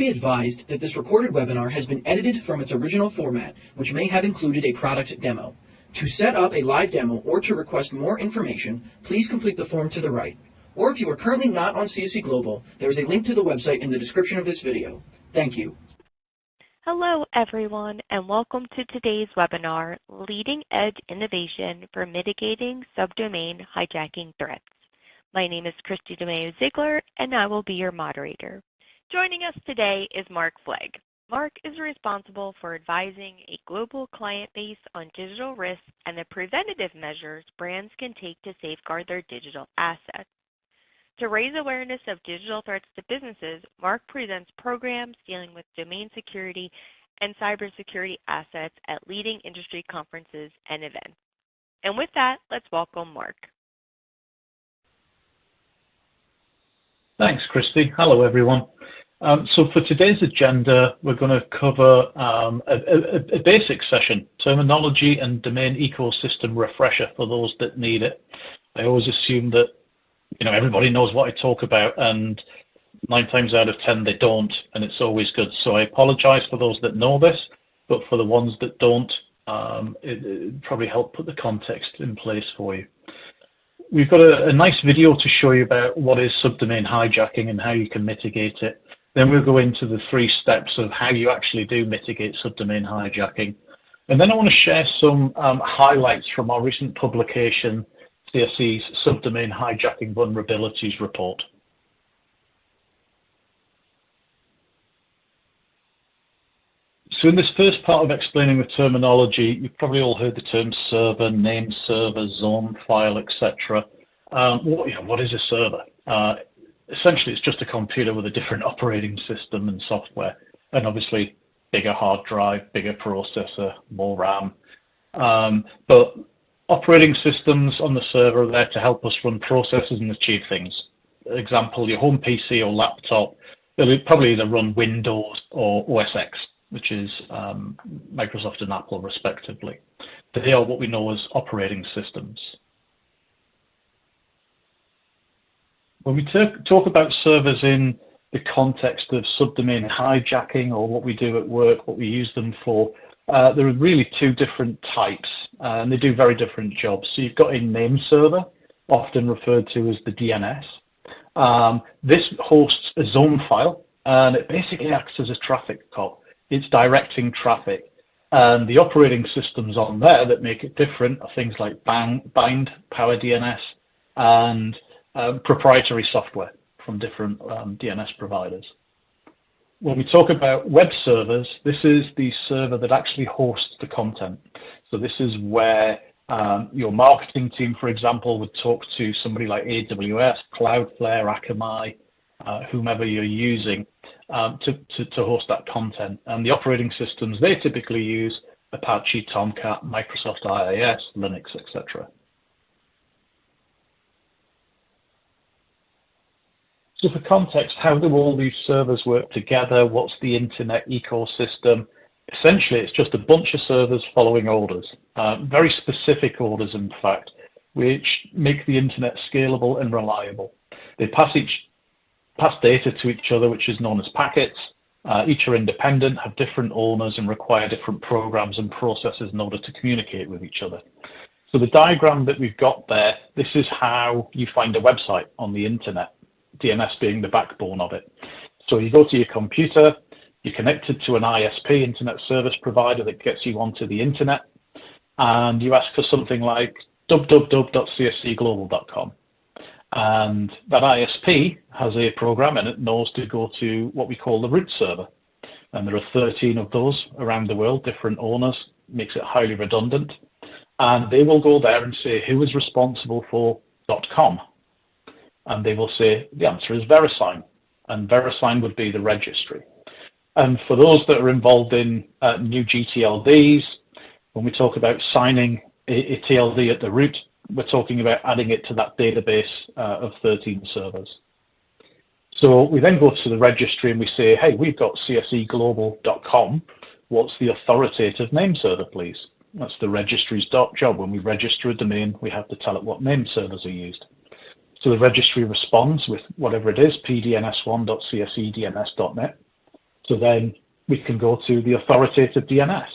be advised that this recorded webinar has been edited from its original format, which may have included a product demo. To set up a live demo or to request more information, please complete the form to the right. Or if you are currently not on CSE Global, there is a link to the website in the description of this video. Thank you. Hello everyone, and welcome to today's webinar, Leading Edge Innovation for Mitigating Subdomain Hijacking Threats. My name is Christy DeMayo-Ziegler, and I will be your moderator. Joining us today is Mark Flegg. Mark is responsible for advising a global client base on digital risks and the preventative measures brands can take to safeguard their digital assets. To raise awareness of digital threats to businesses, Mark presents programs dealing with domain security and cybersecurity assets at leading industry conferences and events. And with that, let's welcome Mark. Thanks, Christy. Hello, everyone. So for today's agenda, we're going to cover a basic session, terminology and domain ecosystem refresher for those that need it. I always assume that everybody knows what I talk about, and 9 times out of 10 they don't, and it's always good. So I apologize for those that know this, but for the ones that don't, it probably help put the context in place for you. We've got a nice video to show you about what is subdomain hijacking and how you can mitigate it. Then we'll go into the 3 steps of how you actually do mitigate subdomain hijacking. And then I want to share some highlights from our recent publication, CSE's Subdomain Hijacking Vulnerabilities report. So in this first part of explaining the terminology, you've probably all heard the terms server, name server, zone file, etc. What is a server? Essentially, it's just a computer with a different operating system and software, and obviously bigger hard drive, bigger processor, more RAM. But operating systems on the server are there to help us run processes and achieve things. Example, your home PC or laptop, it'll probably either run Windows or OS X, which is Microsoft and Apple respectively. They are what we know as operating systems. When we talk about servers in the context of subdomain hijacking, or what we do at work, what we use them for, there are really 2 different types, and they do very different jobs. So you've got a name server, often referred to as the DNS. This hosts a zone file, and it basically acts as a traffic cop. It's directing traffic, and the operating systems on there that make it different are things like Bind, Power DNS, and proprietary software from different DNS providers. When we talk about web servers, this is the server that actually hosts the content. So this is where your marketing team, for example, would talk to somebody like AWS, Cloudflare, Akamai, whomever you're using to host that content. And the operating systems they typically use, Apache, Tomcat, Microsoft IIS, Linux, etc. So for context, how do all these servers work together? What's the internet ecosystem? Essentially, it's just a bunch of servers following orders, very specific orders, in fact, which make the internet scalable and reliable. They pass data to each other, which is known as packets. Each are independent, have different owners, and require different programs and processes in order to communicate with each other. So the diagram that we've got there, this is how you find a website on the internet, DNS being the backbone of it. So you go to your computer, you're connected to an ISP, internet service provider, that gets you onto the internet, and you ask for something like www.cscglobal.com. And that ISP has a program, and it knows to go to what we call the root server. And there are 13 of those around the world, different owners, makes it highly redundant. And they will go there and say, who is responsible for .com? And they will say, the answer is VeriSign. And VeriSign would be the registry. And for those that are involved in new GTLDs, when we talk about signing a TLD at the root, we're talking about adding it to that database of 13 servers. So we then go to the registry and we say, hey, we've got CSEglobal.com. What's the authoritative name server, please? That's the registry's job. When we register a domain, we have to tell it what name servers are used. So the registry responds with whatever it is, pdns1.csedns.net. So then we can go to the authoritative DNS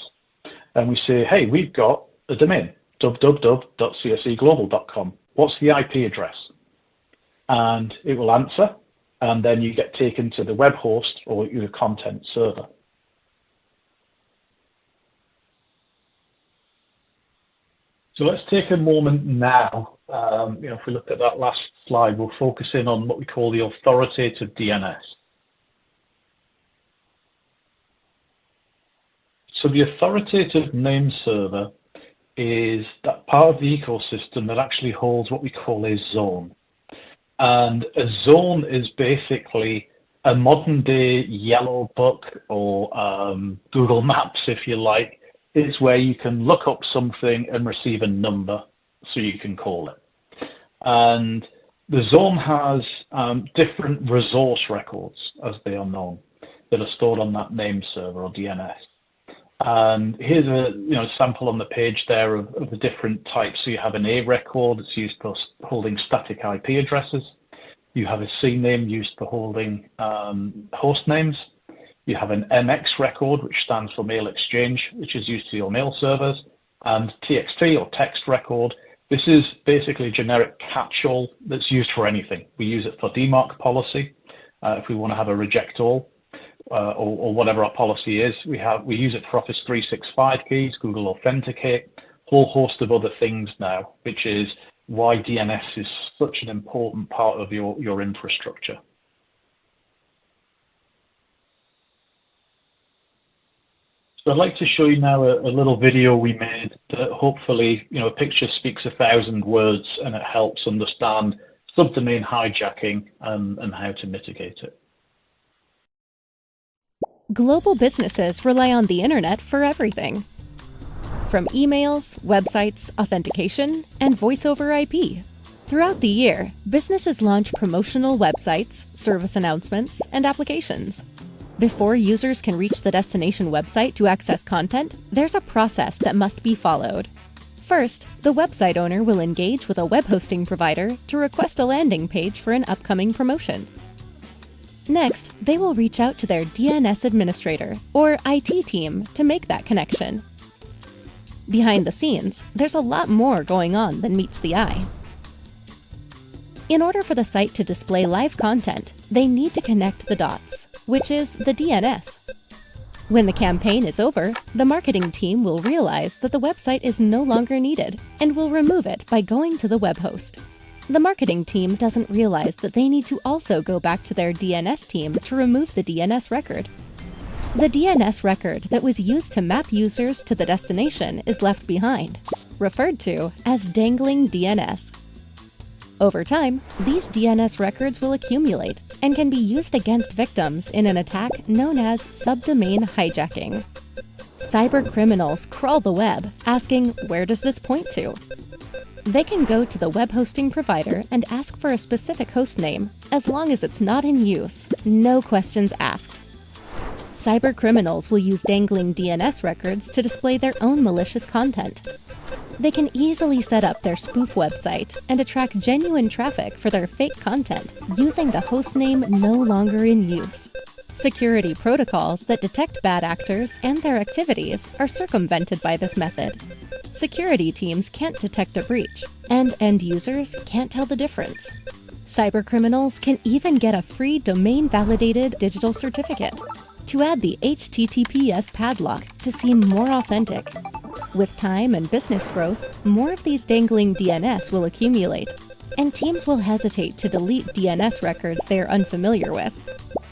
and we say, hey, we've got a domain, www.cseglobal.com. What's the IP address? And it will answer, and then you get taken to the web host or your content server. So let's take a moment now. If we look at that last slide, we'll focus in on what we call the authoritative DNS. So the authoritative name server is that part of the ecosystem that actually holds what we call a zone. And a zone is basically a modern day yellow book or Google Maps, if you like. It's where you can look up something and receive a number so you can call it. And the zone has different resource records, as they are known, that are stored on that name server or DNS. And here's a sample on the page there of the different types. So you have an A record that's used for holding static IP addresses. You have a C name used for holding host names. You have an MX record, which stands for mail exchange, which is used for your mail servers. And TXT or text record. This is basically a generic catch-all that's used for anything. We use it for DMARC policy if we want to have a reject all. Or whatever our policy is. We use it for Office 365 keys, Google Authenticate, whole host of other things now, which is why DNS is such an important part of your infrastructure. So I'd like to show you now a little video we made that hopefully, a picture speaks 1,000 words and it helps understand subdomain hijacking and how to mitigate it. Global businesses rely on the internet for everything. From emails, websites, authentication, and voice over IP. Throughout the year, businesses launch promotional websites, service announcements, and applications. Before users can reach the destination website to access content, there's a process that must be followed. First, the website owner will engage with a web hosting provider to request a landing page for an upcoming promotion. Next, they will reach out to their DNS administrator or IT team to make that connection. Behind the scenes, there's a lot more going on than meets the eye. In order for the site to display live content, they need to connect the dots, which is the DNS. When the campaign is over, the marketing team will realize that the website is no longer needed and will remove it by going to the web host. The marketing team doesn't realize that they need to also go back to their DNS team to remove the DNS record. The DNS record that was used to map users to the destination is left behind, referred to as dangling DNS. Over time, these DNS records will accumulate and can be used against victims in an attack known as subdomain hijacking. Cyber criminals crawl the web, asking, where does this point to? They can go to the web hosting provider and ask for a specific host name, as long as it's not in use, no questions asked. Cyber criminals will use dangling DNS records to display their own malicious content. They can easily set up their spoof website and attract genuine traffic for their fake content using the host name no longer in use. Security protocols that detect bad actors and their activities are circumvented by this method. Security teams can't detect a breach, and end users can't tell the difference. Cybercriminals can even get a free domain-validated digital certificate to add the HTTPS padlock to seem more authentic. With time and business growth, more of these dangling DNS will accumulate, and teams will hesitate to delete DNS records they are unfamiliar with.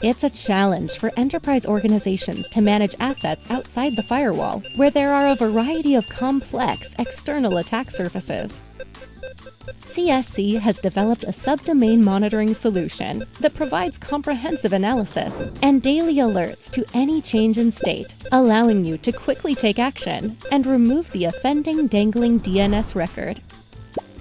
It's a challenge for enterprise organizations to manage assets outside the firewall, where there are a variety of complex external attack surfaces. CSE has developed a subdomain monitoring solution that provides comprehensive analysis and daily alerts to any change in state, allowing you to quickly take action and remove the offending dangling DNS record.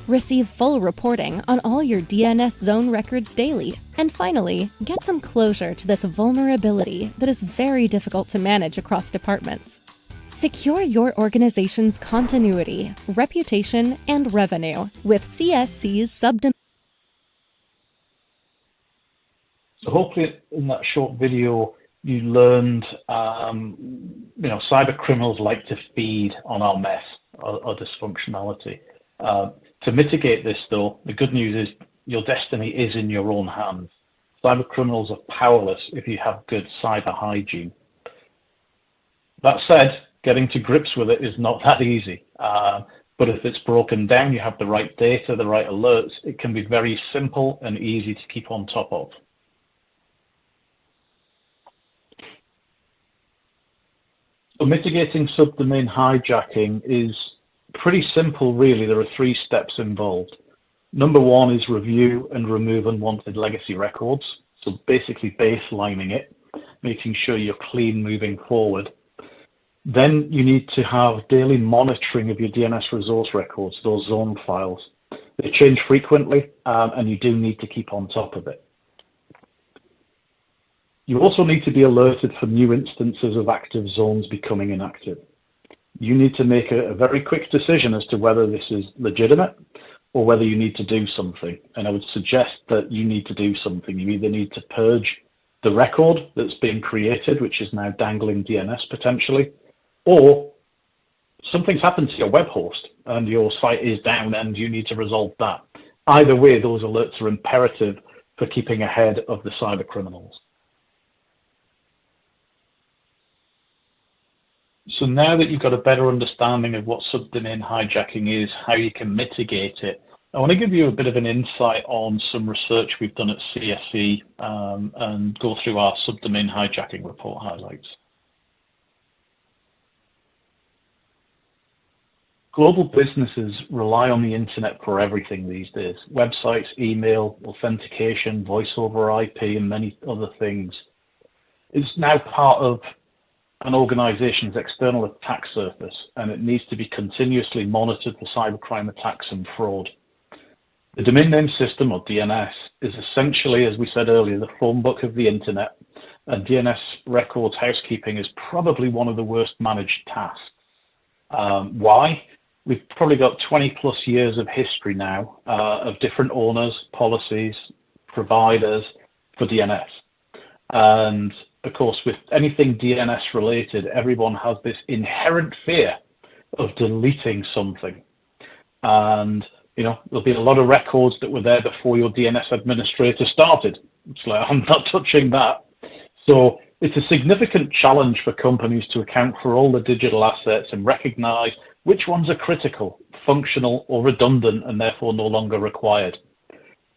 Receive full reporting on all your DNS zone records daily. And finally, get some closure to this vulnerability that is very difficult to manage across departments. Secure your organization's continuity, reputation, and revenue with CSC's subdomain. So hopefully in that short video, you learned, cyber criminals like to feed on our mess or dysfunctionality. To mitigate this, though, the good news is your destiny is in your own hands. Cyber criminals are powerless if you have good cyber hygiene. That said, getting to grips with it is not that easy. But if it's broken down, you have the right data, the right alerts, it can be very simple and easy to keep on top of. So mitigating subdomain hijacking is pretty simple, really. There are 3 steps involved. Number 1 is review and remove unwanted legacy records. So basically baselining it, making sure you're clean moving forward. Then you need to have daily monitoring of your DNS resource records, those zone files. They change frequently, and you do need to keep on top of it. You also need to be alerted for new instances of active zones becoming inactive. You need to make a very quick decision as to whether this is legitimate or whether you need to do something. And I would suggest that you need to do something. You either need to purge the record that's being created, which is now dangling DNS potentially, or something's happened to your web host and your site is down and you need to resolve that. Either way, those alerts are imperative for keeping ahead of the cyber criminals. So now that you've got a better understanding of what subdomain hijacking is, how you can mitigate it, I want to give you a bit of an insight on some research we've done at CSE and go through our subdomain hijacking report highlights. Global businesses rely on the internet for everything these days. Websites, email, authentication, voice over IP, and many other things. It's now part of an organization's external attack surface, and it needs to be continuously monitored for cybercrime attacks and fraud. The domain name system, or DNS, is essentially, as we said earlier, the phone book of the internet, and DNS Records housekeeping is probably one of the worst managed tasks. Why? We've probably got 20 plus years of history now of different owners, policies, providers for DNS. And of course, with anything DNS related, everyone has this inherent fear of deleting something. And, there'll be a lot of records that were there before your DNS administrator started. It's like, I'm not touching that. So it's a significant challenge for companies to account for all the digital assets and recognize which ones are critical, functional, or redundant, and therefore no longer required.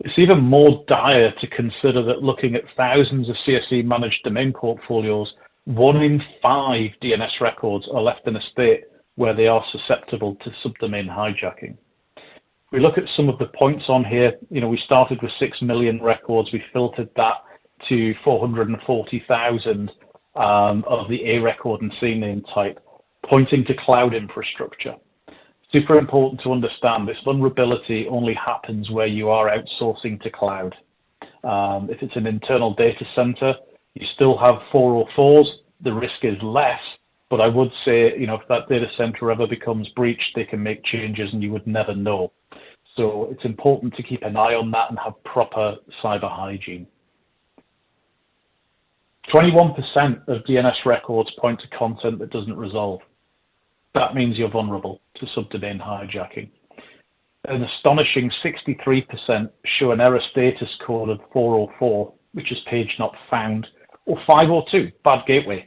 It's even more dire to consider that looking at thousands of CSE managed domain portfolios, 1 in 5 DNS records are left in a state where they are susceptible to subdomain hijacking. If we look at some of the points on here, we started with 6 million records, we filtered that to 440,000 of the A record and C name type, pointing to cloud infrastructure. Super important to understand this vulnerability only happens where you are outsourcing to cloud. If it's an internal data center, you still have 404s, the risk is less, but I would say, if that data center ever becomes breached, they can make changes and you would never know. So it's important to keep an eye on that and have proper cyber hygiene. 21% of DNS records point to content that doesn't resolve. That means you're vulnerable to subdomain hijacking. An astonishing 63% show an error status code of 404, which is page not found, or 502, bad gateway.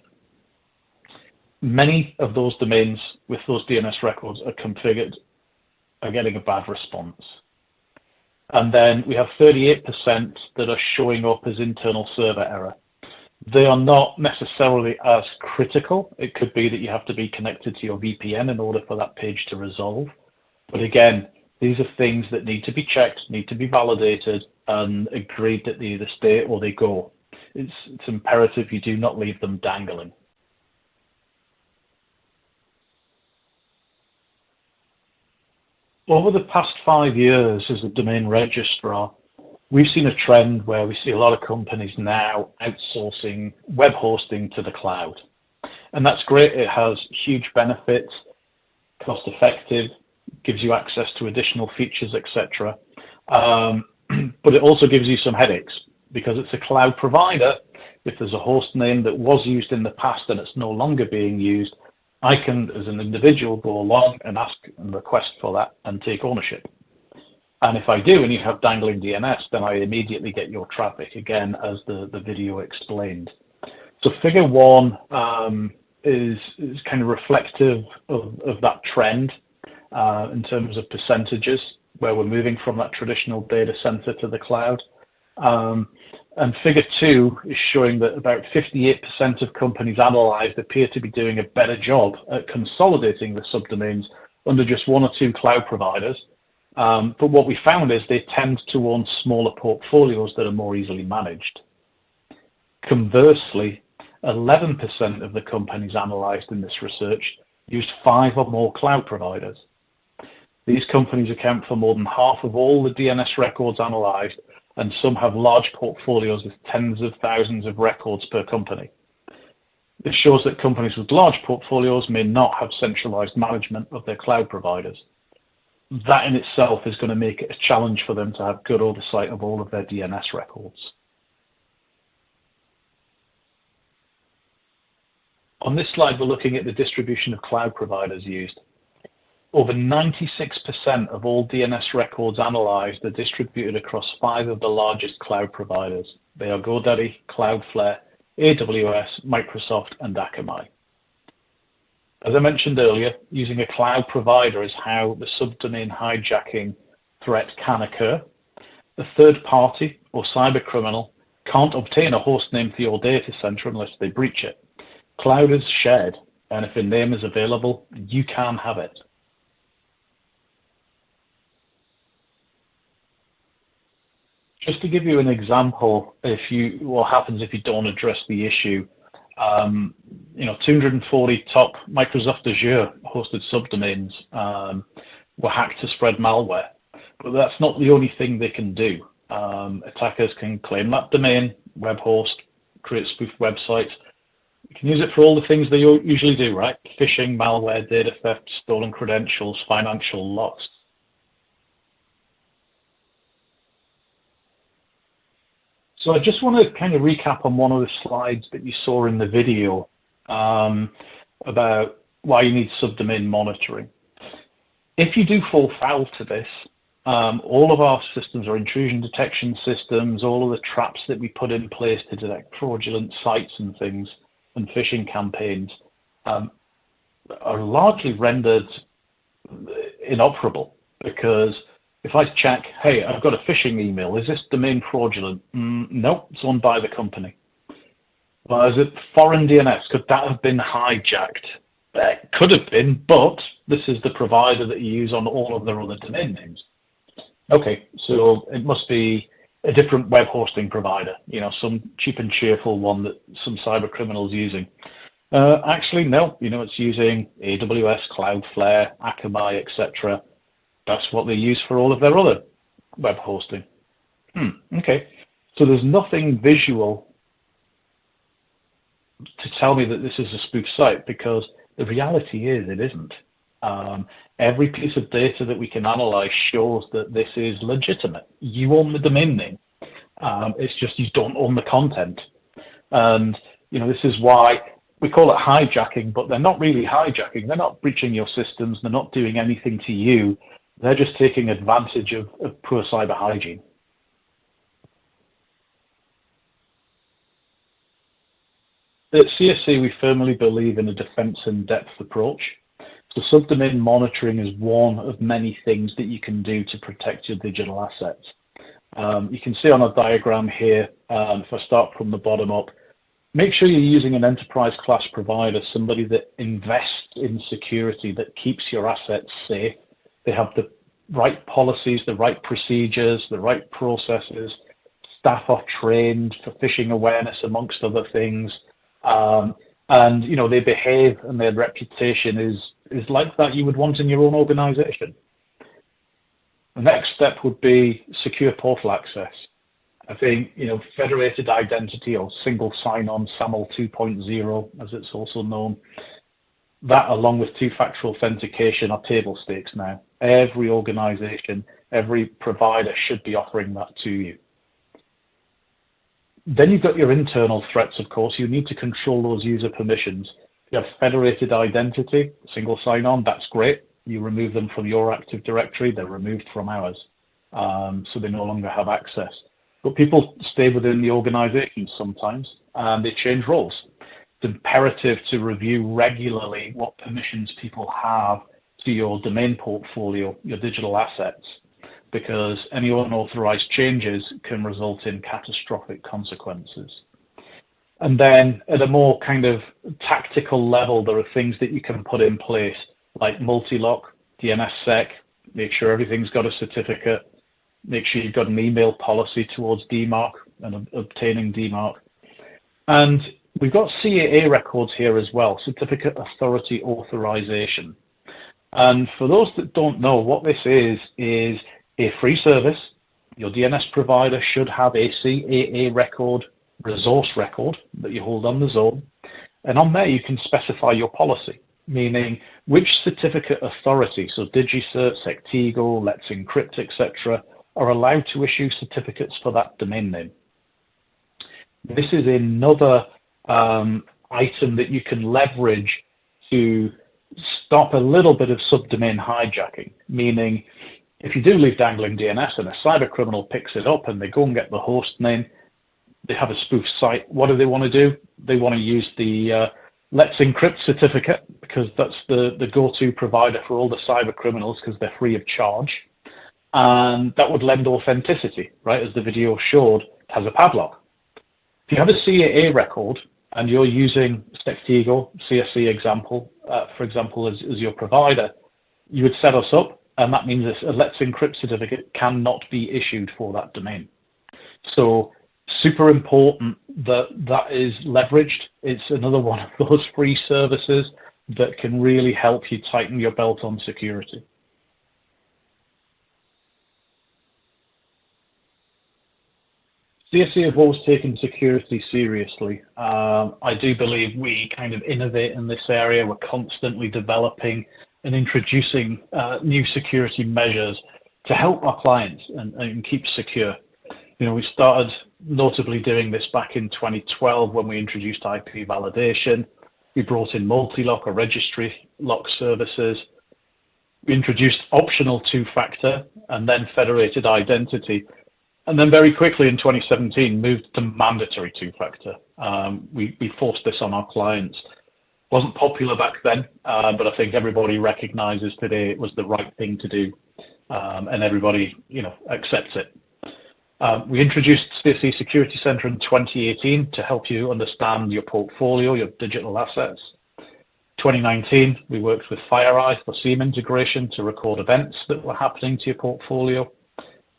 Many of those domains with those DNS records are configured are getting a bad response. And then we have 38% that are showing up as internal server error. They are not necessarily as critical. It could be that you have to be connected to your VPN in order for that page to resolve. But again, these are things that need to be checked, need to be validated, and agreed that they either stay or they go. It's imperative you do not leave them dangling. Over the past 5 years as a domain registrar, we've seen a trend where we see a lot of companies now outsourcing web hosting to the cloud. And that's great. It has huge benefits, cost effective, gives you access to additional features, etc. But it also gives you some headaches because it's a cloud provider If there's a host name that was used in the past and it's no longer being used, I can, as an individual, go along and ask and request for that and take ownership. And if I do, and you have dangling DNS, then I immediately get your traffic, again, as the video explained. So figure 1 is kind of reflective of that trend in terms of percentages, where we're moving from that traditional data center to the cloud. And figure 2 is showing that about 58% of companies analyzed appear to be doing a better job at consolidating the subdomains under just 1 or 2 cloud providers. But what we found is they tend to own smaller portfolios that are more easily managed. Conversely, 11% of the companies analyzed in this research used 5 or more cloud providers. These companies account for more than half of all the DNS records analyzed, and some have large portfolios with tens of thousands of records per company. This shows that companies with large portfolios may not have centralized management of their cloud providers. That in itself is going to make it a challenge for them to have good oversight of all of their DNS records. On this slide, we're looking at the distribution of cloud providers used. Over 96% of all DNS records analyzed are distributed across 5 of the largest cloud providers. They are GoDaddy, Cloudflare, AWS, Microsoft, and Akamai. As I mentioned earlier, using a cloud provider is how the subdomain hijacking threat can occur. A third party or cyber criminal can't obtain a host name for your data center unless they breach it. Cloud is shared, and if a name is available, you can have it. Just to give you an example, what happens if you don't address the issue, 240 top Microsoft Azure hosted subdomains were hacked to spread malware, but that's not the only thing they can do. Attackers can claim that domain, web host, create spoofed websites. You can use it for all the things they usually do, right? Phishing, malware, data theft, stolen credentials, financial loss. So I just want to kind of recap on one of the slides that you saw in the video about why you need subdomain monitoring. If you do fall foul to this, all of our systems are intrusion detection systems, all of the traps that we put in place to detect fraudulent sites and things, and phishing campaigns are largely rendered inoperable, because if I check, hey, I've got a phishing email, is this domain fraudulent? Nope, it's owned by the company. Well, is it foreign DNS? Could that have been hijacked? It could have been, but this is the provider that you use on all of their other domain names. Okay, so it must be a different web hosting provider, some cheap and cheerful one that some cyber criminals using. Actually, no, it's using AWS, Cloudflare, Akamai, etc. That's what they use for all of their other web hosting. Okay, so there's nothing visual to tell me that this is a spoof site, because the reality is it isn't. Every piece of data that we can analyze shows that this is legitimate. You own the domain name. It's just you don't own the content. And this is why we call it hijacking, but they're not really hijacking. They're not breaching your systems. They're not doing anything to you. They're just taking advantage of poor cyber hygiene. At CSE, we firmly believe in a defense in depth approach. So subdomain monitoring is one of many things that you can do to protect your digital assets. You can see on a diagram here, if I start from the bottom up, make sure you're using an enterprise class provider, somebody that invests in security, that keeps your assets safe. They have the right policies, the right procedures, the right processes. Staff are trained for phishing awareness, amongst other things. And they behave, and their reputation is like that you would want in your own organization. The next step would be secure portal access. I think, federated identity or single sign-on, SAML 2.0, as it's also known, that along with two-factor authentication are table stakes now. Every organization, every provider should be offering that to you. Then you've got your internal threats, of course. You need to control those user permissions. If you have federated identity, single sign-on, that's great. You remove them from your Active Directory, they're removed from ours. So they no longer have access. But people stay within the organization sometimes, and they change roles. It's imperative to review regularly what permissions people have to your domain portfolio, your digital assets, because any unauthorized changes can result in catastrophic consequences. And then at a more kind of tactical level, there are things that you can put in place like multi-lock, DNSSEC, make sure everything's got a certificate, make sure you've got an email policy towards DMARC and obtaining DMARC. And we've got CAA records here as well, Certificate Authority Authorization. And for those that don't know, what this is a free service. Your DNS provider should have a CAA record, resource record that you hold on the zone. And on there, you can specify your policy, meaning which certificate authority, so DigiCert, Sectigo, Let's Encrypt, etc., are allowed to issue certificates for that domain name. This is another item that you can leverage to stop a little bit of subdomain hijacking, meaning if you do leave dangling DNS and a cyber criminal picks it up and they go and get the host name, they have a spoof site, what do they want to do? They want to use the Let's Encrypt certificate because that's the go-to provider for all the cyber criminals because they're free of charge. And that would lend authenticity, right? As the video showed, it has a padlock. If you have a CAA record and you're using Sectigo, CSE example, for example, as your provider, you would set us up, and that means a Let's Encrypt certificate cannot be issued for that domain. So super important that that is leveraged. It's another one of those free services that can really help you tighten your belt on security. CSE have always taken security seriously. I do believe we kind of innovate in this area. We're constantly developing and introducing new security measures to help our clients and keep secure. You know, we started notably doing this back in 2012 when we introduced IP validation. We brought in multi-lock or registry lock services. We introduced optional two-factor and then federated identity. And then very quickly in 2017 moved to mandatory two-factor. We forced this on our clients. Wasn't popular back then, but I think everybody recognizes today it was the right thing to do, and everybody, you know, accepts it. We introduced CSE Security Center in 2018 to help you understand your portfolio, your digital assets. 2019, we worked with FireEye for SIEM integration to record events that were happening to your portfolio.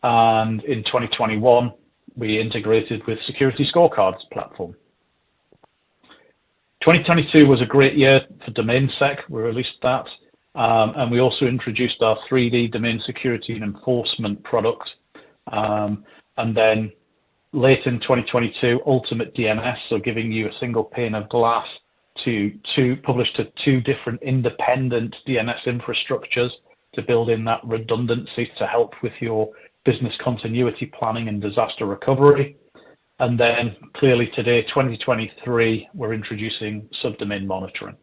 And in 2021, we integrated with Security Scorecards platform. 2022 was a great year for DomainSec. We released that. And we also introduced our 3D domain security and enforcement product. And then late in 2022, Ultimate DNS, so giving you a single pane of glass to publish to two different independent DNS infrastructures to build in that redundancy to help with your business continuity planning and disaster recovery. And then clearly today, 2023, we're introducing subdomain monitoring.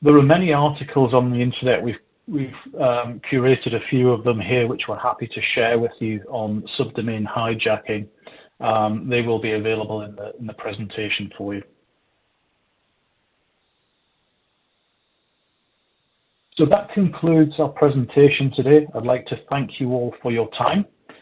There are many articles on the internet. We've curated a few of them here, which we're happy to share with you on subdomain hijacking. They will be available in the presentation for you. So that concludes our presentation today. I'd like to thank you all for your time.